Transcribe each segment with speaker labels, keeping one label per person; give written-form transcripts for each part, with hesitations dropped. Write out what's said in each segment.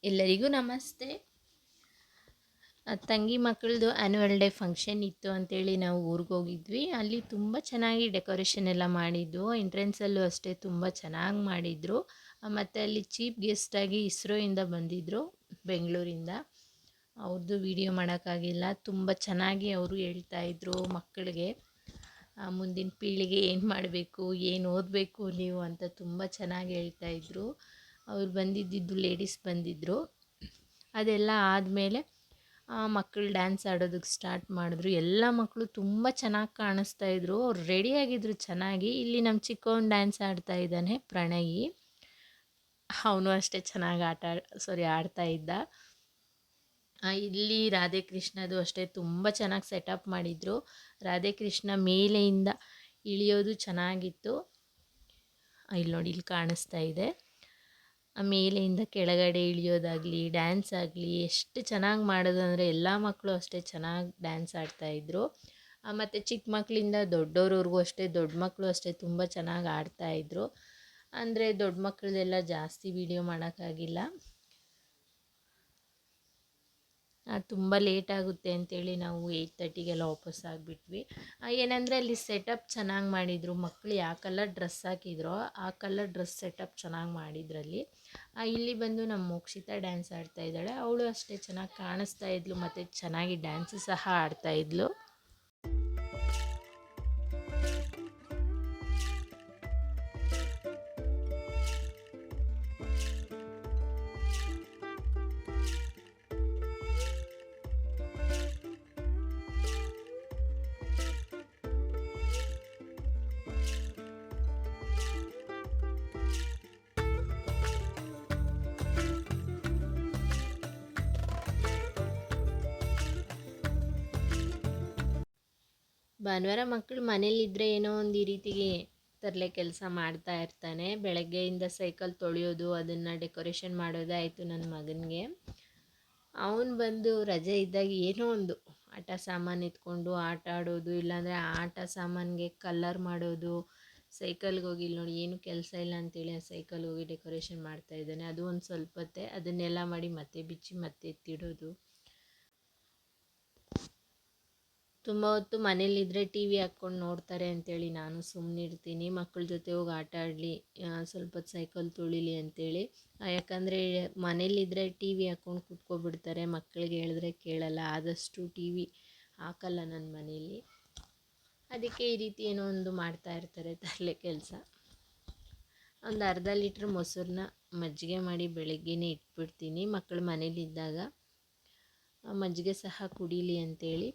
Speaker 1: ಎಲ್ಲರಿಗೂ ನಮಸ್ತೆ. ತಂಗಿ ಮಕ್ಕಳದು ಆ್ಯನ್ಯುವಲ್ ಡೇ ಫಂಕ್ಷನ್ ಇತ್ತು ಅಂತೇಳಿ ನಾವು ಊರಿಗೆ ಹೋಗಿದ್ವಿ. ಅಲ್ಲಿ ತುಂಬ ಚೆನ್ನಾಗಿ ಡೆಕೋರೇಷನ್ ಎಲ್ಲ ಮಾಡಿದ್ದು. ಎಂಟ್ರೆನ್ಸಲ್ಲೂ ಅಷ್ಟೇ ತುಂಬ ಚೆನ್ನಾಗಿ ಮಾಡಿದರು. ಮತ್ತು ಅಲ್ಲಿ ಚೀಫ್ ಗೆಸ್ಟಾಗಿ ಇಸ್ರೋಯಿಂದ ಬಂದಿದ್ದರು, ಬೆಂಗಳೂರಿಂದ. ಅವ್ರದ್ದು ವಿಡಿಯೋ ಮಾಡೋಕ್ಕಾಗಿಲ್ಲ. ತುಂಬ ಚೆನ್ನಾಗಿ ಅವರು ಹೇಳ್ತಾಯಿದ್ರು ಮಕ್ಕಳಿಗೆ, ಮುಂದಿನ ಪೀಳಿಗೆ ಏನು ಮಾಡಬೇಕು, ಏನು ಓದಬೇಕು ನೀವು ಅಂತ ತುಂಬ ಚೆನ್ನಾಗಿ ಹೇಳ್ತಾಯಿದ್ರು. ಅವ್ರು ಬಂದಿದ್ದು ಲೇಡೀಸ್ ಬಂದಿದ್ದರು. ಅದೆಲ್ಲ ಆದಮೇಲೆ ಮಕ್ಕಳು ಡ್ಯಾನ್ಸ್ ಆಡೋದಕ್ಕೆ ಸ್ಟಾರ್ಟ್ ಮಾಡಿದ್ರು. ಎಲ್ಲ ಮಕ್ಕಳು ತುಂಬ ಚೆನ್ನಾಗಿ ಕಾಣಿಸ್ತಾಯಿದ್ರು. ಅವ್ರು ರೆಡಿಯಾಗಿದ್ದರು ಚೆನ್ನಾಗಿ. ಇಲ್ಲಿ ನಮ್ಮ ಚಿಕ್ಕವನು ಡ್ಯಾನ್ಸ್ ಆಡ್ತಾ ಇದ್ದಾನೆ, ಪ್ರಣಯಿ. ಅವನು ಅಷ್ಟೇ ಚೆನ್ನಾಗಿ ಆಡ್ತಾ ಇದ್ದ. ಇಲ್ಲಿ ರಾಧೆಕೃಷ್ಣದು ಅಷ್ಟೇ ತುಂಬ ಚೆನ್ನಾಗಿ ಸೆಟಪ್ ಮಾಡಿದರು. ರಾಧೆಕೃಷ್ಣ ಮೇಲೆಯಿಂದ ಇಳಿಯೋದು ಚೆನ್ನಾಗಿತ್ತು. ಇಲ್ಲಿ ನೋಡಿ, ಇಲ್ಲಿ ಕಾಣಿಸ್ತಾ ಇದೆ. ಮೇಲೆಯಿಂದ ಕೆಳಗಡೆ ಇಳಿಯೋದಾಗಲಿ, ಡ್ಯಾನ್ಸ್ ಆಗಲಿ ಎಷ್ಟು ಚೆನ್ನಾಗಿ ಮಾಡೋದು ಅಂದರೆ ಎಲ್ಲ ಮಕ್ಕಳು ಅಷ್ಟೇ ಚೆನ್ನಾಗಿ ಡ್ಯಾನ್ಸ್ ಆಡ್ತಾಯಿದ್ರು. ಮತ್ತು ಚಿಕ್ಕ ಮಕ್ಕಳಿಂದ ದೊಡ್ಡವ್ರವ್ರಿಗೂ ಅಷ್ಟೇ, ದೊಡ್ಡ ಮಕ್ಕಳು ಅಷ್ಟೇ ತುಂಬ ಚೆನ್ನಾಗಿ ಆಡ್ತಾಯಿದ್ರು. ಅಂದರೆ ದೊಡ್ಡ ಮಕ್ಕಳದೆಲ್ಲ ಜಾಸ್ತಿ ವೀಡಿಯೋ ಮಾಡೋಕ್ಕಾಗಿಲ್ಲ, ತುಂಬ ಲೇಟ್ ಆಗುತ್ತೆ ಅಂತೇಳಿ ನಾವು 8:30ಗೆಲ್ಲ ವಾಪಸ್ ಆಗಿಬಿಟ್ವಿ. ಏನಂದರೆ ಅಲ್ಲಿ ಸೆಟಪ್ ಚೆನ್ನಾಗಿ ಮಾಡಿದರು. ಮಕ್ಕಳು ಯಾವ ಕಲರ್ ಡ್ರೆಸ್ ಹಾಕಿದ್ರೋ ಆ ಕಲರ್ ಡ್ರೆಸ್ ಸೆಟಪ್ ಚೆನ್ನಾಗಿ ಮಾಡಿದ್ರಲ್ಲಿ. ಇಲ್ಲಿ ಬಂದು ನಮ್ಮ ಮೋಕ್ಷಿತಾ ಡ್ಯಾನ್ಸ್ ಆಡ್ತಾಯಿದ್ದಾಳೆ. ಅವಳು ಅಷ್ಟೇ ಚೆನ್ನಾಗಿ ಕಾಣಿಸ್ತಾ ಇದ್ಲು ಮತ್ತು ಚೆನ್ನಾಗಿ ಡ್ಯಾನ್ಸು ಸಹ ಆಡ್ತಾಯಿದ್ಲು. ಭಾನುವಾರ ಮಕ್ಕಳು ಮನೇಲಿದ್ದರೆ ಏನೋ ಒಂದು ಈ ರೀತಿಗೆ ತರಲೆ ಕೆಲಸ ಮಾಡ್ತಾ ಇರ್ತಾನೆ. ಬೆಳಗ್ಗೆಯಿಂದ ಸೈಕಲ್ ತೊಳೆಯೋದು, ಅದನ್ನು ಡೆಕೋರೇಷನ್ ಮಾಡೋದೇ ಆಯಿತು ನನ್ನ ಮಗನಿಗೆ. ಅವನು ಬಂದು ರಜೆ ಇದ್ದಾಗ ಏನೋ ಒಂದು ಆಟ ಸಾಮಾನು ಎತ್ಕೊಂಡು ಆಟ ಆಡೋದು, ಇಲ್ಲಾಂದರೆ ಆಟ ಸಾಮಾನಿಗೆ ಕಲ್ಲರ್ ಮಾಡೋದು. ಸೈಕಲ್ಗೆ ಹೋಗಿ ಇಲ್ಲಿ ನೋಡಿ, ಏನು ಕೆಲಸ ಇಲ್ಲ ಅಂತೇಳಿ ಆ ಸೈಕಲ್ಗೆ ಹೋಗಿ ಡೆಕೋರೇಷನ್ ಮಾಡ್ತಾಯಿದ್ದಾನೆ. ಅದು ಒಂದು ಸ್ವಲ್ಪ ಹೊತ್ತೆ ಅದನ್ನೆಲ್ಲ ಮಾಡಿ ಮತ್ತೆ ಬಿಚ್ಚಿ ಮತ್ತೆ ಎತ್ತಿಡೋದು. ತುಂಬ ಹೊತ್ತು ಮನೇಲಿದ್ದರೆ ಟಿ ವಿ ಹಾಕ್ಕೊಂಡು ನೋಡ್ತಾರೆ ಅಂತೇಳಿ ನಾನು ಸುಮ್ಮನಿರ್ತೀನಿ. ಮಕ್ಕಳ ಜೊತೆ ಹೋಗಿ ಆಟ ಆಡಲಿ, ಸ್ವಲ್ಪ ಹೊತ್ತು ಸೈಕಲ್ ತುಳಿಲಿ ಅಂತೇಳಿ. ಯಾಕಂದರೆ ಮನೇಲಿದ್ದರೆ ಟಿ ವಿ ಹಾಕ್ಕೊಂಡು ಕೂತ್ಕೊಬಿಡ್ತಾರೆ. ಮಕ್ಕಳಿಗೆ ಹೇಳಿದ್ರೆ ಕೇಳಲ್ಲ. ಆದಷ್ಟು ಟಿ ವಿ ಹಾಕಲ್ಲ ನನ್ನ ಮನೇಲಿ. ಅದಕ್ಕೆ ಈ ರೀತಿ ಏನೋ ಒಂದು ಮಾಡ್ತಾಯಿರ್ತಾರೆ ತರಲೆ ಕೆಲಸ. ಒಂದು ಅರ್ಧ ಲೀಟ್ರ್ ಮೊಸರನ್ನ ಮಜ್ಜಿಗೆ ಮಾಡಿ ಬೆಳಗ್ಗೆನೇ ಇಟ್ಬಿಡ್ತೀನಿ. ಮಕ್ಕಳು ಮನೇಲಿದ್ದಾಗ ಮಜ್ಜಿಗೆ ಸಹ ಕುಡೀಲಿ ಅಂತೇಳಿ.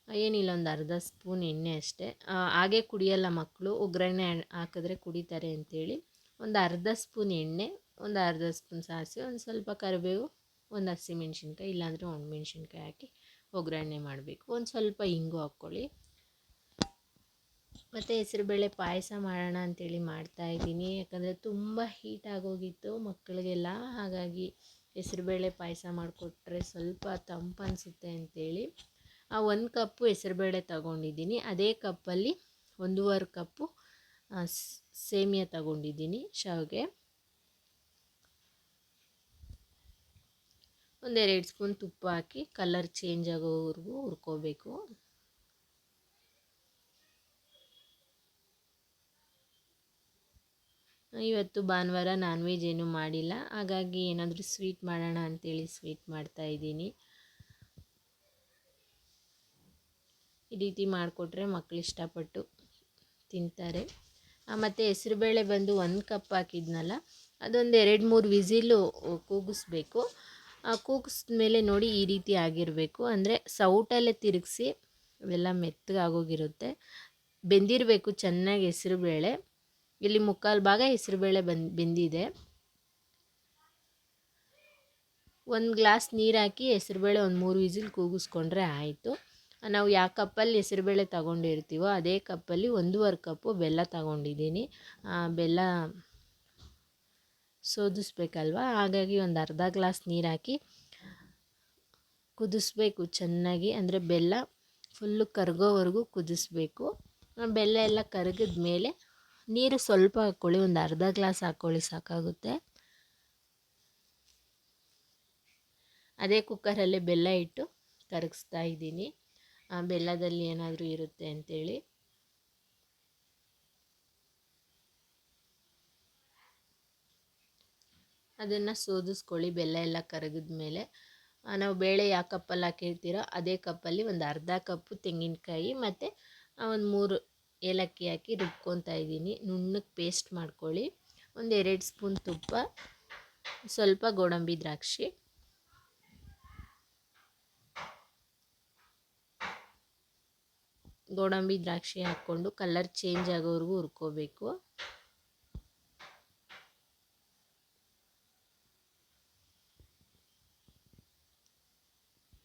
Speaker 1: ಏನಿಲ್ಲ, ಒಂದು ಅರ್ಧ ಸ್ಪೂನ್ ಎಣ್ಣೆ ಅಷ್ಟೇ. ಹಾಗೆ ಕುಡಿಯಲ್ಲ ಮಕ್ಕಳು, ಒಗ್ಗರಣೆ ಹಾಕಿದ್ರೆ ಕುಡಿತಾರೆ ಅಂತೇಳಿ. ಒಂದು ಅರ್ಧ ಸ್ಪೂನ್ ಎಣ್ಣೆ, ಒಂದು ಅರ್ಧ ಸ್ಪೂನ್ ಸಾಸಿವೆ, ಒಂದು ಸ್ವಲ್ಪ ಕರಿಬೇವು, ಒಂದು ಹಸಿಮೆಣ್ಸಿನ್ಕಾಯಿ ಇಲ್ಲಾಂದರೆ ಒಣಮೆಣ್ಸಿನ್ಕಾಯಿ ಹಾಕಿ ಒಗ್ಗರಣೆ ಮಾಡಬೇಕು. ಒಂದು ಸ್ವಲ್ಪ ಇಂಗು ಹಾಕ್ಕೊಳ್ಳಿ. ಮತ್ತು ಹೆಸರುಬೇಳೆ ಪಾಯಸ ಮಾಡೋಣ ಅಂಥೇಳಿ ಮಾಡ್ತಾಯಿದ್ದೀನಿ. ಯಾಕಂದರೆ ತುಂಬ ಹೀಟ್ ಆಗೋಗಿತ್ತು ಮಕ್ಕಳಿಗೆಲ್ಲ. ಹಾಗಾಗಿ ಹೆಸರುಬೇಳೆ ಪಾಯಸ ಮಾಡಿಕೊಟ್ರೆ ಸ್ವಲ್ಪ ತಂಪು ಅನಿಸುತ್ತೆ ಅಂಥೇಳಿ 1 ಕಪ್ಪು ಹೆಸರುಬೇಳೆ ತಗೊಂಡಿದ್ದೀನಿ. ಅದೇ ಕಪ್ಪಲ್ಲಿ 1.5 ಕಪ್ಪು ಸೇಮಿಯಾ ತಗೊಂಡಿದ್ದೀನಿ, ಶಾವಿಗೆ. 1-2 ಸ್ಪೂನ್ ತುಪ್ಪ ಹಾಕಿ ಕಲರ್ ಚೇಂಜ್ ಆಗೋವರೆಗೂ ಹುರ್ಕೋಬೇಕು. ಇವತ್ತು ಭಾನುವಾರ ನಾನ್ ವೆಜ್ ಏನೂ ಮಾಡಿಲ್ಲ, ಹಾಗಾಗಿ ಏನಾದರೂ ಸ್ವೀಟ್ ಮಾಡೋಣ ಅಂಥೇಳಿ ಸ್ವೀಟ್ ಮಾಡ್ತಾಯಿದ್ದೀನಿ. ಈ ರೀತಿ ಮಾಡಿಕೊಟ್ರೆ ಮಕ್ಕಳು ಇಷ್ಟಪಟ್ಟು ತಿಂತಾರೆ. ಮತ್ತು ಹೆಸರುಬೇಳೆ ಬಂದು 1 ಕಪ್ ಹಾಕಿದ್ನಲ್ಲ, ಅದೊಂದು 2-3 ವಿಸಿಲು ಕೂಗಿಸ್ಬೇಕು. ಕೂಗಿಸಿದ ಮೇಲೆ ನೋಡಿ ಈ ರೀತಿ ಆಗಿರಬೇಕು. ಅಂದರೆ ಸೌಟಲ್ಲೇ ತಿರುಗಿಸಿ, ಅವೆಲ್ಲ ಮೆತ್ತಗಾಗೋಗಿರುತ್ತೆ. ಬೆಂದಿರಬೇಕು ಚೆನ್ನಾಗಿ ಹೆಸರುಬೇಳೆ. ಇಲ್ಲಿ 3/4 ಭಾಗ ಹೆಸರುಬೇಳೆ ಬೆಂದಿದೆ. 1 ಗ್ಲಾಸ್ ನೀರು ಹಾಕಿ ಹೆಸರುಬೇಳೆ ಒಂದು 3 ವಿಸಿಲ್ ಕೂಗಿಸ್ಕೊಂಡ್ರೆ ಆಯಿತು. ನಾವು ಯಾವ ಕಪ್ಪಲ್ಲಿ ಹೆಸರುಬೇಳೆ ತಗೊಂಡಿರ್ತೀವೋ ಅದೇ ಕಪ್ಪಲ್ಲಿ 1.5 ಕಪ್ಪು ಬೆಲ್ಲ ತಗೊಂಡಿದ್ದೀನಿ. ಬೆಲ್ಲ ಸೋದಿಸ್ಬೇಕಲ್ವ, ಹಾಗಾಗಿ ಒಂದು ಅರ್ಧ ಗ್ಲಾಸ್ ನೀರು ಹಾಕಿ ಕುದಿಸ್ಬೇಕು ಚೆನ್ನಾಗಿ. ಅಂದರೆ ಬೆಲ್ಲ ಫುಲ್ಲು ಕರಗೋವರೆಗೂ ಕುದಿಸ್ಬೇಕು. ಬೆಲ್ಲ ಎಲ್ಲ ಕರಗಿದ ಮೇಲೆ ನೀರು ಸ್ವಲ್ಪ ಹಾಕ್ಕೊಳ್ಳಿ, ಒಂದು ಅರ್ಧ ಗ್ಲಾಸ್ ಹಾಕ್ಕೊಳ್ಳಿ ಸಾಕಾಗುತ್ತೆ. ಅದೇ ಕುಕ್ಕರಲ್ಲೇ ಬೆಲ್ಲ ಇಟ್ಟು ಕರಗಿಸ್ತಾ ಇದ್ದೀನಿ, ಬೆಲ್ಲದಲ್ಲಿ ಏನಾದರೂ ಇರುತ್ತೆ ಅಂಥೇಳಿ. ಅದನ್ನು ಸೋದಿಸ್ಕೊಳ್ಳಿ. ಬೆಲ್ಲ ಎಲ್ಲ ಕರಗಿದ ಮೇಲೆ ನಾವು ಬೇಳೆ ಯಾವ ಕಪ್ಪಲ್ಲಿ ಹಾಕಿರ್ತೀರೋ ಅದೇ ಕಪ್ಪಲ್ಲಿ ಒಂದು ಅರ್ಧ ಕಪ್ಪು ತೆಂಗಿನಕಾಯಿ ಮತ್ತು ಒಂದು 3 ಏಲಕ್ಕಿ ಹಾಕಿ ರುಬ್ಕೊತಾ ಇದ್ದೀನಿ. ನುಣ್ಣಗೆ ಪೇಸ್ಟ್ ಮಾಡ್ಕೊಳ್ಳಿ. ಒಂದು 2 ಸ್ಪೂನ್ ತುಪ್ಪ, ಸ್ವಲ್ಪ ಗೋಡಂಬಿ ದ್ರಾಕ್ಷಿ, ಹಾಕ್ಕೊಂಡು ಕಲರ್ ಚೇಂಜ್ ಆಗೋವರೆಗೂ ಹುರ್ಕೋಬೇಕು.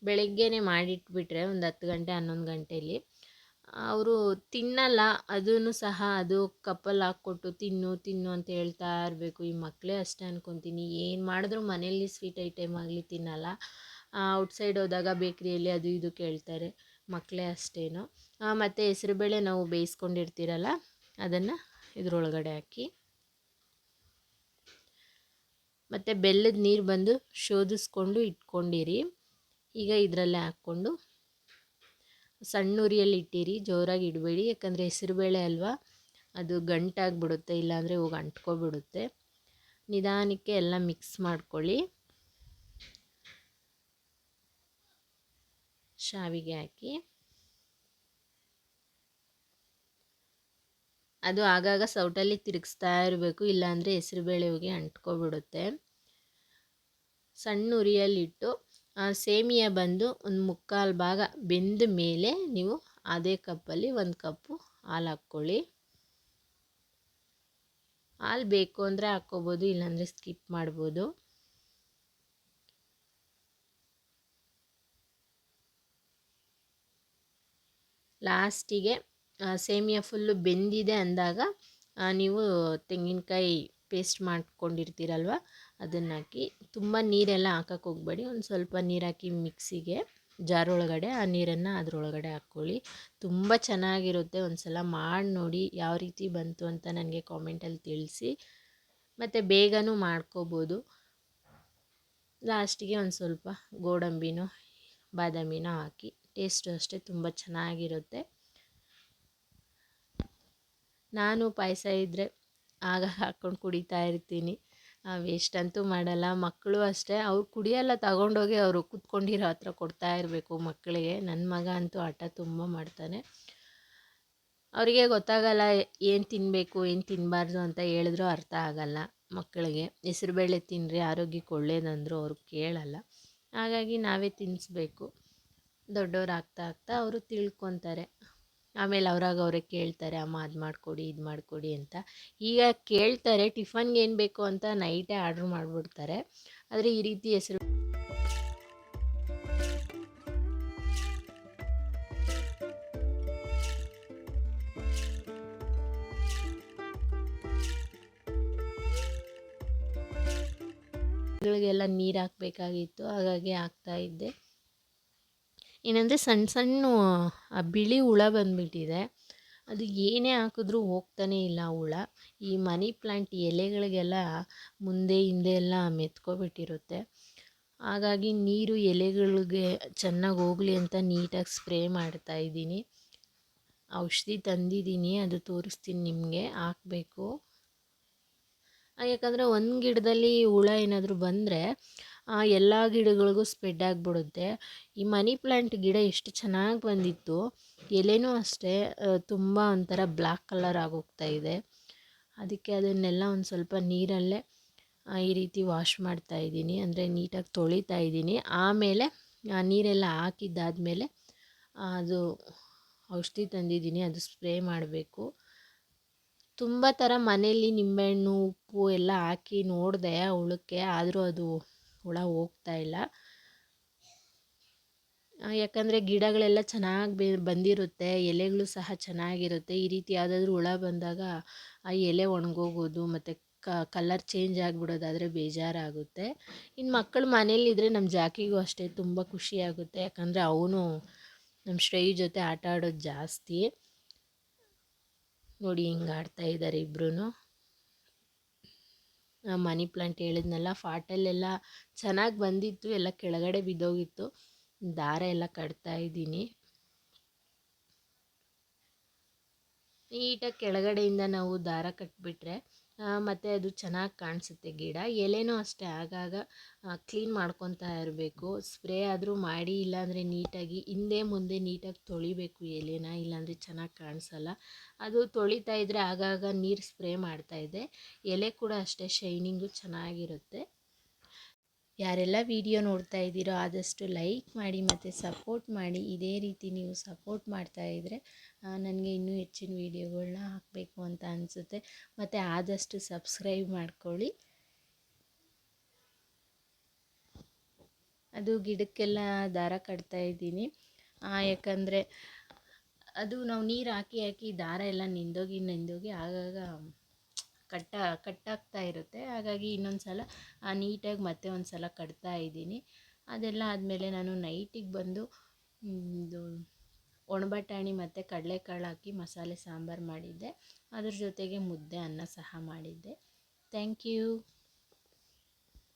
Speaker 1: ಬೆಳಗ್ಗೆನೇ ಮಾಡಿಟ್ಬಿಟ್ರೆ ಒಂದು 10 ಗಂಟೆ 11 ಗಂಟೆಯಲ್ಲಿ ಅವರು ತಿನ್ನಲ್ಲ. ಅದನ್ನು ಸಹ ಅದು ಕಪ್ಪಲ್ಲಿ ಹಾಕ್ಕೊಟ್ಟು ತಿನ್ನು ಅಂತ ಹೇಳ್ತಾ ಇರಬೇಕು. ಈ ಮಕ್ಕಳೇ ಅಷ್ಟೇ ಅನ್ಕೊತೀನಿ, ಏನು ಮಾಡಿದ್ರು ಮನೇಲಿ ಸ್ವೀಟ್ ಐಟಮ್ ಆಗಲಿ ತಿನ್ನಲ್ಲ. ಔಟ್ಸೈಡ್ ಹೋದಾಗ ಬೇಕ್ರಿಯಲ್ಲಿ ಅದು ಇದು ಕೇಳ್ತಾರೆ, ಮಕ್ಕಳೇ ಅಷ್ಟೇನು. ಮತ್ತು ಹೆಸರುಬೇಳೆ ನಾವು ಬೇಯಿಸ್ಕೊಂಡಿರ್ತೀರಲ್ಲ ಅದನ್ನು ಇದ್ರೊಳಗಡೆ ಹಾಕಿ, ಮತ್ತು ಬೆಲ್ಲದ ನೀರು ಬಂದು ಶೋಧಿಸ್ಕೊಂಡು ಇಟ್ಕೊಂಡಿರಿ. ಈಗ ಇದರಲ್ಲೇ ಹಾಕ್ಕೊಂಡು ಸಣ್ಣ ಉರಿಯಲ್ಲಿ ಇಟ್ಟಿರಿ, ಜೋರಾಗಿ ಇಡಬೇಡಿ. ಯಾಕಂದರೆ ಹೆಸರುಬೇಳೆ ಅಲ್ವಾ, ಅದು ಗಂಟಾಗಿಬಿಡುತ್ತೆ, ಇಲ್ಲಾಂದರೆ ಹೋಗಿ ಅಂಟ್ಕೊಬಿಡುತ್ತೆ. ನಿಧಾನಕ್ಕೆ ಎಲ್ಲ ಮಿಕ್ಸ್ ಮಾಡ್ಕೊಳ್ಳಿ. ಶಾವಿಗೆ ಹಾಕಿ ಅದು ಆಗಾಗ ಸೌಟಲ್ಲಿ ತಿರುಗಿಸ್ತಾ ಇರಬೇಕು, ಇಲ್ಲಾಂದರೆ ಹೆಸರುಬೇಳೆ ಹೋಗಿ ಅಂಟ್ಕೊಬಿಡುತ್ತೆ. ಸಣ್ಣ ಉರಿಯಲ್ಲಿಟ್ಟು ಸೇಮಿಯಾ ಬಂದು ಒಂದು 3/4 ಭಾಗ ಬೆಂದ ಮೇಲೆ ನೀವು ಅದೇ ಕಪ್ಪಲ್ಲಿ 1 ಕಪ್ಪು ಹಾಲು ಹಾಕ್ಕೊಳ್ಳಿ. ಹಾಲು ಬೇಕು ಅಂದರೆ ಹಾಕ್ಕೋಬೋದು, ಇಲ್ಲಾಂದರೆ ಸ್ಕಿಪ್ ಮಾಡ್ಬೋದು. ಲಾಸ್ಟಿಗೆ ಸೇಮಿಯಾ ಫುಲ್ಲು ಬೆಂದಿದೆ ಅಂದಾಗ ನೀವು ತೆಂಗಿನಕಾಯಿ ಪೇಸ್ಟ್ ಮಾಡ್ಕೊಂಡಿರ್ತೀರಲ್ವ ಅದನ್ನು ಹಾಕಿ. ತುಂಬ ನೀರೆಲ್ಲ ಹಾಕಕ್ಕೆ ಹೋಗಬೇಡಿ, ಒಂದು ಸ್ವಲ್ಪ ನೀರು ಹಾಕಿ ಮಿಕ್ಸಿಗೆ ಜಾರ್ ಒಳಗಡೆ ಆ ನೀರನ್ನು ಅದರೊಳಗಡೆ ಹಾಕ್ಕೊಳ್ಳಿ. ತುಂಬ ಚೆನ್ನಾಗಿರುತ್ತೆ. ಒಂದು ಸಲ ಮಾಡಿ ನೋಡಿ ಯಾವ ರೀತಿ ಬಂತು ಅಂತ ನನಗೆ ಕಾಮೆಂಟಲ್ಲಿ ತಿಳಿಸಿ. ಮತ್ತು ಬೇಗನೂ ಮಾಡ್ಕೋಬೋದು. ಲಾಸ್ಟಿಗೆ ಒಂದು ಸ್ವಲ್ಪ ಗೋಡಂಬಿನೋ ಬಾದಾಮಿನೋ ಹಾಕಿ, ಟೇಸ್ಟು ಅಷ್ಟೇ ತುಂಬ ಚೆನ್ನಾಗಿರುತ್ತೆ. ನಾನು ಪಾಯಸ ಇದ್ದರೆ ಆಗ ಹಾಕ್ಕೊಂಡು ಕುಡಿತಾ ಇರ್ತೀನಿ, ವೇಸ್ಟ್ ಅಂತೂ ಮಾಡಲ್ಲ. ಮಕ್ಕಳು ಅಷ್ಟೇ, ಅವ್ರು ಕುಡಿಯಲ್ಲ, ತಗೊಂಡೋಗಿ ಅವರು ಕೂತ್ಕೊಂಡಿರೋ ಹತ್ರ ಕೊಡ್ತಾ ಇರಬೇಕು ಮಕ್ಕಳಿಗೆ. ನನ್ನ ಮಗ ಅಂತೂ ಹಠ ತುಂಬ ಮಾಡ್ತಾನೆ. ಅವರಿಗೆ ಗೊತ್ತಾಗಲ್ಲ ಏನು ತಿನ್ನಬೇಕು ಏನು ತಿನ್ನಬಾರ್ದು ಅಂತ ಹೇಳಿದ್ರೂ ಅರ್ಥ ಆಗಲ್ಲ ಮಕ್ಕಳಿಗೆ. ಹೆಸರುಬೇಳೆ ತಿನ್ನಿರಿ ಆರೋಗ್ಯಕ್ಕೆ ಒಳ್ಳೇದಂದರೂ ಅವ್ರು ಕೇಳಲ್ಲ. ಹಾಗಾಗಿ ನಾವೇ ತಿನ್ನಿಸ್ಬೇಕು. ದೊಡ್ಡವ್ರು ಆಗ್ತಾ ಅವರು ತಿಳ್ಕೊತಾರೆ. ಆಮೇಲೆ ಅವರೇ ಕೇಳ್ತಾರೆ, ಅಮ್ಮ ಅದು ಮಾಡಿಕೊಡಿ ಇದು ಮಾಡಿಕೊಡಿ ಅಂತ. ಈಗ ಕೇಳ್ತಾರೆ, ಟಿಫನ್ಗೆ ಏನು ಬೇಕು ಅಂತ ನೈಟೇ ಆರ್ಡ್ರ್ ಮಾಡಿಬಿಡ್ತಾರೆ. ಆದರೆ ಈ ರೀತಿ ಗಳಿಗೆಲ್ಲ ನೀರು ಹಾಕಬೇಕಾಗಿತ್ತು, ಹಾಗಾಗಿ ಹಾಕ್ತಾಯಿದ್ದೆ. ಏನಂದರೆ ಸಣ್ಣ ಸಣ್ಣ ಬಿಳಿ ಹುಳ ಬಂದುಬಿಟ್ಟಿದೆ. ಅದು ಏನೇ ಹಾಕಿದ್ರೂ ಹೋಗ್ತಾನೇ ಇಲ್ಲ ಹುಳ. ಈ ಮನಿ ಪ್ಲ್ಯಾಂಟ್ ಎಲೆಗಳಿಗೆಲ್ಲ ಮುಂದೆ ಹಿಂದೆ ಎಲ್ಲ ಮೆತ್ಕೊಬಿಟ್ಟಿರುತ್ತೆ. ಹಾಗಾಗಿ ನೀರು ಎಲೆಗಳಿಗೆ ಚೆನ್ನಾಗಿ ಹೋಗಲಿ ಅಂತ ನೀಟಾಗಿ ಸ್ಪ್ರೇ ಮಾಡ್ತಾಯಿದ್ದೀನಿ. ಔಷಧಿ ತಂದಿದ್ದೀನಿ, ಅದು ತೋರಿಸ್ತೀನಿ ನಿಮಗೆ, ಹಾಕಬೇಕು. ಯಾಕಂದರೆ ಒಂದು ಗಿಡದಲ್ಲಿ ಹುಳ ಏನಾದರೂ ಬಂದರೆ ಎಲ್ಲ ಗಿಡಗಳಿಗೂ ಸ್ಪ್ರೆಡ್ ಆಗಿಬಿಡುತ್ತೆ. ಈ ಮನಿ ಪ್ಲ್ಯಾಂಟ್ ಗಿಡ ಎಷ್ಟು ಚೆನ್ನಾಗಿ ಬಂದಿತ್ತು, ಎಲೆನೂ ಅಷ್ಟೇ ತುಂಬ ಒಂಥರ ಬ್ಲ್ಯಾಕ್ ಕಲರ್ ಆಗೋಗ್ತಾಯಿದೆ. ಅದಕ್ಕೆ ಅದನ್ನೆಲ್ಲ ಒಂದು ಸ್ವಲ್ಪ ನೀರಲ್ಲೇ ಈ ರೀತಿ ವಾಶ್ ಮಾಡ್ತಾಯಿದ್ದೀನಿ, ಅಂದರೆ ನೀಟಾಗಿ ತೊಳಿತಾ ಇದ್ದೀನಿ. ಆಮೇಲೆ ನೀರೆಲ್ಲ ಹಾಕಿದ್ದಾದಮೇಲೆ ಅದು ಔಷಧಿ ತಂದಿದ್ದೀನಿ, ಅದು ಸ್ಪ್ರೇ ಮಾಡಬೇಕು. ತುಂಬ ಥರ ಮನೆಯಲ್ಲಿ ನಿಂಬೆಹಣ್ಣು ಉಪ್ಪು ಎಲ್ಲ ಹಾಕಿ ನೋಡಿದೆ ಹುಳಕ್ಕೆ, ಆದರೂ ಅದು ಹುಳ ಹೋಗ್ತಾಯಿಲ್ಲ. ಯಾಕಂದರೆ ಗಿಡಗಳೆಲ್ಲ ಚೆನ್ನಾಗಿ ಬಂದಿರುತ್ತೆ, ಎಲೆಗಳು ಸಹ ಚೆನ್ನಾಗಿರುತ್ತೆ. ಈ ರೀತಿ ಯಾವುದಾದ್ರೂ ಹುಳ ಬಂದಾಗ ಆ ಎಲೆ ಒಣಗೋಗೋದು ಮತ್ತು ಕಲರ್ ಚೇಂಜ್ ಆಗಿಬಿಡೋದಾದರೆ ಬೇಜಾರಾಗುತ್ತೆ. ಇನ್ನು ಮಕ್ಕಳು ಮನೇಲಿದ್ದರೆ ನಮ್ಮ ಜಾಕಿಗೂ ಅಷ್ಟೇ ತುಂಬ ಖುಷಿಯಾಗುತ್ತೆ. ಯಾಕಂದರೆ ಅವನು ನಮ್ಮ ಶ್ರೇಯು ಜೊತೆ ಆಟ ಆಡೋದು ಜಾಸ್ತಿ. ನೋಡಿ ಹಿಂಗೆ ಆಡ್ತಾಯಿದ್ದಾರೆ ಇಬ್ಬರೂ. ಮನಿ ಪ್ಲಾಂಟ್ ಹೇಳಿದ್ನಲ್ಲ, ಫಾಟಲ್ಲೆಲ್ಲ ಚೆನ್ನಾಗಿ ಬಂದಿತ್ತು, ಎಲ್ಲ ಕೆಳಗಡೆ ಬಿದ್ದೋಗಿತ್ತು. ದಾರ ಎಲ್ಲ ಕಟ್ತಾ ಇದ್ದೀನಿ. ನೀಟಾಗಿ ಕೆಳಗಡೆಯಿಂದ ನಾವು ದಾರ ಕಟ್ಟಿಬಿಟ್ರೆ ಮತ್ತು ಅದು ಚೆನ್ನಾಗಿ ಕಾಣಿಸುತ್ತೆ ಗಿಡ. ಎಲೆನೂ ಅಷ್ಟೇ ಆಗಾಗ ಕ್ಲೀನ್ ಮಾಡ್ಕೊತಾ ಇರಬೇಕು. ಸ್ಪ್ರೇ ಆದರೂ ಮಾಡಿ, ಇಲ್ಲಾಂದರೆ ನೀಟಾಗಿ ಹಿಂದೆ ಮುಂದೆ ನೀಟಾಗಿ ತೊಳಿಬೇಕು ಎಲೆನ, ಇಲ್ಲಾಂದರೆ ಚೆನ್ನಾಗಿ ಕಾಣಿಸಲ್ಲ. ಅದು ತೊಳಿತಾ ಇದ್ದರೆ ಆಗಾಗ ನೀರು ಸ್ಪ್ರೇ ಮಾಡ್ತಾಯಿದ್ದೆ. ಎಲೆ ಕೂಡ ಅಷ್ಟೇ ಶೈನಿಂಗು ಚೆನ್ನಾಗಿರುತ್ತೆ. ಯಾರೆಲ್ಲ ವಿಡಿಯೋ ನೋಡ್ತಾ ಇದ್ದೀರೋ ಆದಷ್ಟು ಲೈಕ್ ಮಾಡಿ ಮತ್ತು ಸಪೋರ್ಟ್ ಮಾಡಿ. ಇದೇ ರೀತಿ ನೀವು ಸಪೋರ್ಟ್ ಮಾಡ್ತಾಯಿದ್ರೆ ನನಗೆ ಇನ್ನೂ ಹೆಚ್ಚಿನ ವೀಡಿಯೋಗಳನ್ನ ಹಾಕಬೇಕು ಅಂತ ಅನಿಸುತ್ತೆ. ಮತ್ತು ಆದಷ್ಟು ಸಬ್ಸ್ಕ್ರೈಬ್ ಮಾಡ್ಕೊಳ್ಳಿ. ಅದು ಗಿಡಕ್ಕೆಲ್ಲ ದಾರ ಕಟ್ತಾ ಇದ್ದೀನಿ, ಯಾಕಂದರೆ ಅದು ನಾವು ನೀರು ಹಾಕಿ ಹಾಕಿ ದಾರ ಎಲ್ಲ ನೆಂದೋಗಿ ಆಗಾಗ ಕಟ್ಟಾಗ್ತಾ ಇರುತ್ತೆ. ಹಾಗಾಗಿ ಇನ್ನೊಂದು ಸಲ ನೀಟಾಗಿ ಮತ್ತೆ ಒಂದು ಸಲ ಕಟ್ತಾ ಇದ್ದೀನಿ. ಅದೆಲ್ಲ ಆದಮೇಲೆ ನಾನು ನೈಟಿಗೆ ಬಂದು ಇದು ಒಣಬಟಾಣಿ ಮತ್ತು ಕಡಲೆಕಾಳು ಹಾಕಿ ಮಸಾಲೆ ಸಾಂಬಾರು ಮಾಡಿದ್ದೆ. ಅದ್ರ ಜೊತೆಗೆ ಮುದ್ದೆ ಅನ್ನ ಸಹ ಮಾಡಿದ್ದೆ. Thank you.